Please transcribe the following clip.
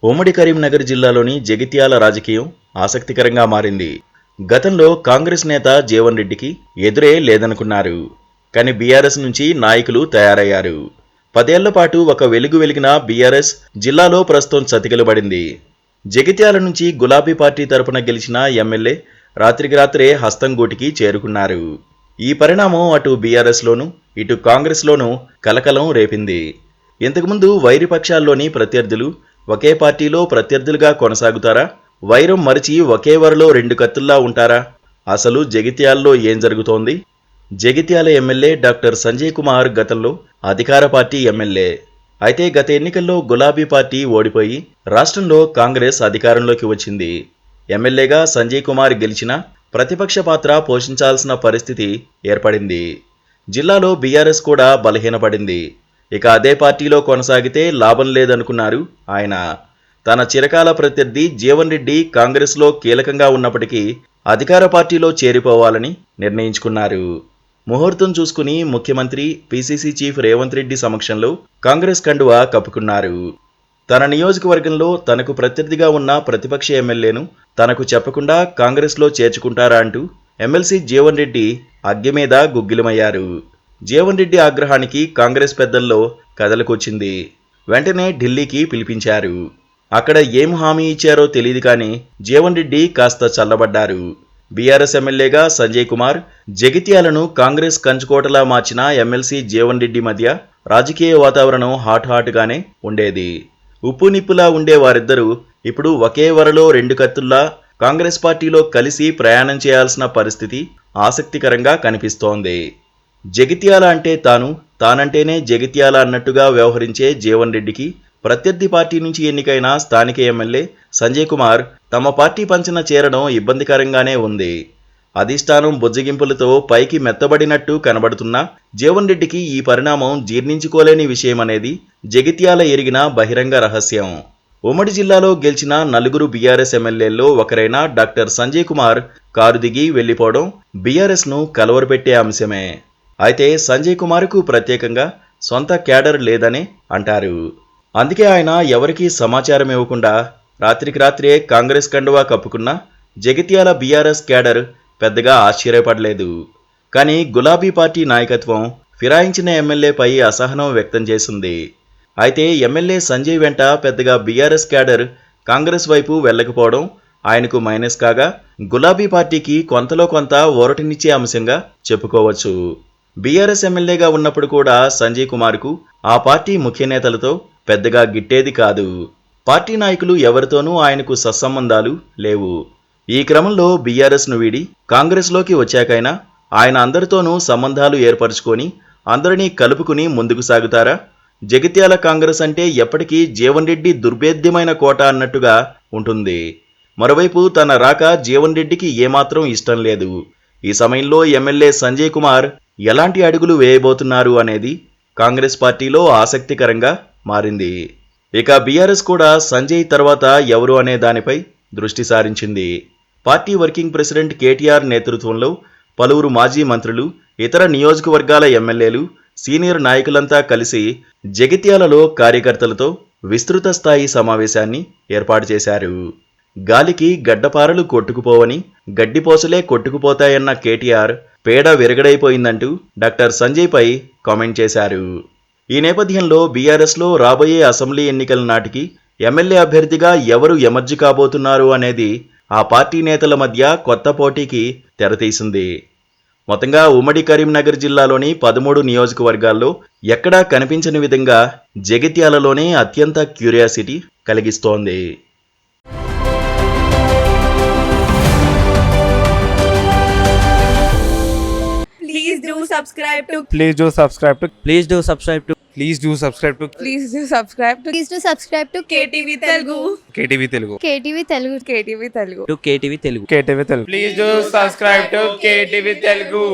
ఉమ్మడి కరీంనగర్ జిల్లాలోని జగిత్యాల రాజకీయం ఆసక్తికరంగా మారింది. గతంలో కాంగ్రెస్ నేత జీవన్ రెడ్డికి ఎదురే లేదనుకున్నారు. కానీ బీఆర్ఎస్ నుంచి నాయకులు తయారయ్యారు. 10 ఏళ్ల పాటు ఒక వెలుగు వెలిగిన బీఆర్ఎస్ జిల్లాలో ప్రస్తుతం చతికిలబడింది. జగిత్యాల నుంచి గులాబీ పార్టీ తరపున గెలిచిన ఎమ్మెల్యే రాత్రికి రాత్రే హస్తంగూటికి చేరుకున్నారు. ఈ పరిణామం అటు బీఆర్ఎస్లోనూ ఇటు కాంగ్రెస్లోనూ కలకలం రేపింది. ఇంతకుముందు వైరిపక్షాల్లోని ప్రత్యర్థులు ఒకే పార్టీలో ప్రత్యర్థులుగా కొనసాగుతారా? వైరం మరిచి ఒకే వరలో 2 కత్తుల్లా ఉంటారా? అసలు జగిత్యాలలో ఏం జరుగుతోంది? జగిత్యాల ఎమ్మెల్యే డాక్టర్ సంజయ్ కుమార్ గతంలో అధికార పార్టీ ఎమ్మెల్యే. అయితే గత ఎన్నికల్లో గులాబీ పార్టీ ఓడిపోయి రాష్ట్రంలో కాంగ్రెస్ అధికారంలోకి వచ్చింది. ఎమ్మెల్యేగా సంజయ్ కుమార్ గెలిచినా ప్రతిపక్ష పాత్ర పోషించాల్సిన పరిస్థితి ఏర్పడింది. జిల్లాలో బీఆర్ఎస్ కూడా బలహీనపడింది. ఇక అదే పార్టీలో కొనసాగితే లాభం లేదనుకున్నారు ఆయన. తన చిరకాల ప్రత్యర్థి జీవన్ రెడ్డి కాంగ్రెస్లో కీలకంగా ఉన్నప్పటికీ అధికార పార్టీలో చేరిపోవాలని నిర్ణయించుకున్నారు. ముహూర్తం చూసుకుని ముఖ్యమంత్రి పీసీసీ చీఫ్ రేవంత్ రెడ్డి సమక్షంలో కాంగ్రెస్ కండువా కప్పుకున్నారు. తన నియోజకవర్గంలో తనకు ప్రత్యర్థిగా ఉన్న ప్రతిపక్ష ఎమ్మెల్యేను తనకు చెప్పకుండా కాంగ్రెస్లో చేర్చుకుంటారా అంటూ ఎమ్మెల్సీ జీవన్ రెడ్డి అగ్గి మీద గుగ్గిలమయ్యారు. జీవన్ రెడ్డి ఆగ్రహానికి కాంగ్రెస్ పెద్దల్లో కదలకొచ్చింది. వెంటనే ఢిల్లీకి పిలిపించారు. అక్కడ ఏం హామీ ఇచ్చారో తెలియదు కానీ జీవన్ రెడ్డి కాస్త చల్లబడ్డారు. బీఆర్ఎస్ ఎమ్మెల్యేగా సంజయ్ కుమార్ జగిత్యాలను కాంగ్రెస్ కంచుకోటలా మార్చిన ఎమ్మెల్సీ జీవన్ రెడ్డి మధ్య రాజకీయ వాతావరణం హాట్గానే ఉండేది. ఉప్పు నిప్పులా ఉండే వారిద్దరూ ఇప్పుడు ఒకే వరలో 2 కత్తుల్లా కాంగ్రెస్ పార్టీలో కలిసి ప్రయాణం చేయాల్సిన పరిస్థితి ఆసక్తికరంగా కనిపిస్తోంది. జగిత్యాల అంటే తానంటేనే జగిత్యాల అన్నట్టుగా వ్యవహరించే జీవన్ రెడ్డికి ప్రత్యర్థి పార్టీ నుంచి ఎన్నికైన స్థానిక ఎమ్మెల్యే సంజయ్ కుమార్ తమ పార్టీ పంచన చేరడం ఇబ్బందికరంగానే ఉంది. అధిష్టానం బుజ్జగింపులతో పైకి మెత్తబడినట్టు కనబడుతున్నా జీవన్ రెడ్డికి ఈ పరిణామం జీర్ణించుకోలేని విషయమనేది జగిత్యాల ఎరిగిన బహిరంగ రహస్యం. ఉమ్మడి జిల్లాలో గెలిచిన 4 బీఆర్ఎస్ ఎమ్మెల్యేల్లో ఒకరైన డాక్టర్ సంజయ్ కుమార్ కారు దిగి వెళ్లిపోవడం బీఆర్ఎస్ను కలవరపెట్టే అంశమే. అయితే సంజయ్ కుమార్కు ప్రత్యేకంగా సొంత క్యాడర్ లేదనే అంటారు. అందుకే ఆయన ఎవరికీ సమాచారం ఇవ్వకుండా రాత్రికి రాత్రే కాంగ్రెస్ కండువా కప్పుకున్న జగిత్యాల బీఆర్ఎస్ క్యాడర్ పెద్దగా ఆశ్చర్యపడలేదు. కానీ గులాబీ పార్టీ నాయకత్వం ఫిరాయించిన ఎమ్మెల్యేపై అసహనం వ్యక్తం చేసింది. అయితే ఎమ్మెల్యే సంజయ్ వెంట పెద్దగా బీఆర్ఎస్ క్యాడర్ కాంగ్రెస్ వైపు వెళ్లకపోవడం ఆయనకు మైనస్ కాగా గులాబీ పార్టీకి కొంతలో కొంత ఊరటనిచ్చే అంశంగా చెప్పుకోవచ్చు. బీఆర్ఎస్ ఎమ్మెల్యేగా ఉన్నప్పుడు కూడా సంజయ్ కుమార్కు ఆ పార్టీ ముఖ్య నేతలతో పెద్దగా గిట్టేది కాదు. పార్టీ నాయకులు ఎవరితోనూ ఆయనకు సత్సంబంధాలు లేవు. ఈ క్రమంలో బీఆర్ఎస్ను వీడి కాంగ్రెస్లోకి వచ్చాకైనా ఆయన అందరితోనూ సంబంధాలు ఏర్పరచుకొని అందరినీ కలుపుకుని ముందుకు సాగుతారా? జగిత్యాల కాంగ్రెస్ అంటే ఎప్పటికీ జీవన్ రెడ్డి దుర్భేద్యమైన కోట అన్నట్టుగా ఉంటుంది. మరోవైపు తన రాక జీవన్ రెడ్డికి ఏమాత్రం ఇష్టం లేదు. ఈ సమయంలో ఎమ్మెల్యే సంజయ్ కుమార్ ఎలాంటి అడుగులు వేయబోతున్నారు అనేది కాంగ్రెస్ పార్టీలో ఆసక్తికరంగా మారింది. ఇక బీఆర్ఎస్ కూడా సంజయ్ తర్వాత ఎవరు అనే దానిపై దృష్టి సారించింది. పార్టీ వర్కింగ్ ప్రెసిడెంట్ కేటీఆర్ నేతృత్వంలో పలువురు మాజీ మంత్రులు, ఇతర నియోజకవర్గాల ఎమ్మెల్యేలు, సీనియర్ నాయకులంతా కలిసి జగిత్యాలలో కార్యకర్తలతో విస్తృత స్థాయి సమావేశాన్ని ఏర్పాటు చేశారు. గాలికి గడ్డపారలు కొట్టుకుపోవని గడ్డిపోసలే కొట్టుకుపోతాయన్న కేటీఆర్ పేడ విరగడైపోయిందంటూ డాక్టర్ సంజయ్పై కామెంట్ చేశారు. ఈ నేపథ్యంలో బీఆర్ఎస్లో రాబోయే అసెంబ్లీ ఎన్నికల నాటికి ఎమ్మెల్యే అభ్యర్థిగా ఎవరు ఎమర్జి కాబోతున్నారు అనేది ఆ పార్టీ నేతల మధ్య కొత్త పోటీకి తెరతీసింది. మొత్తంగా ఉమ్మడి కరీంనగర్ జిల్లాలోని 13 నియోజకవర్గాల్లో ఎక్కడా కనిపించని విధంగా జగిత్యాలలోనే అత్యంత క్యూరియాసిటీ కలిగిస్తోంది. Please do subscribe to Please do subscribe to Please do subscribe to Please do subscribe to Please do subscribe to Please do subscribe to KTV Telugu. KTV Telugu. KTV Telugu. KTV Telugu. KTV Telugu. KTV Telugu. Please do subscribe to KTV Telugu.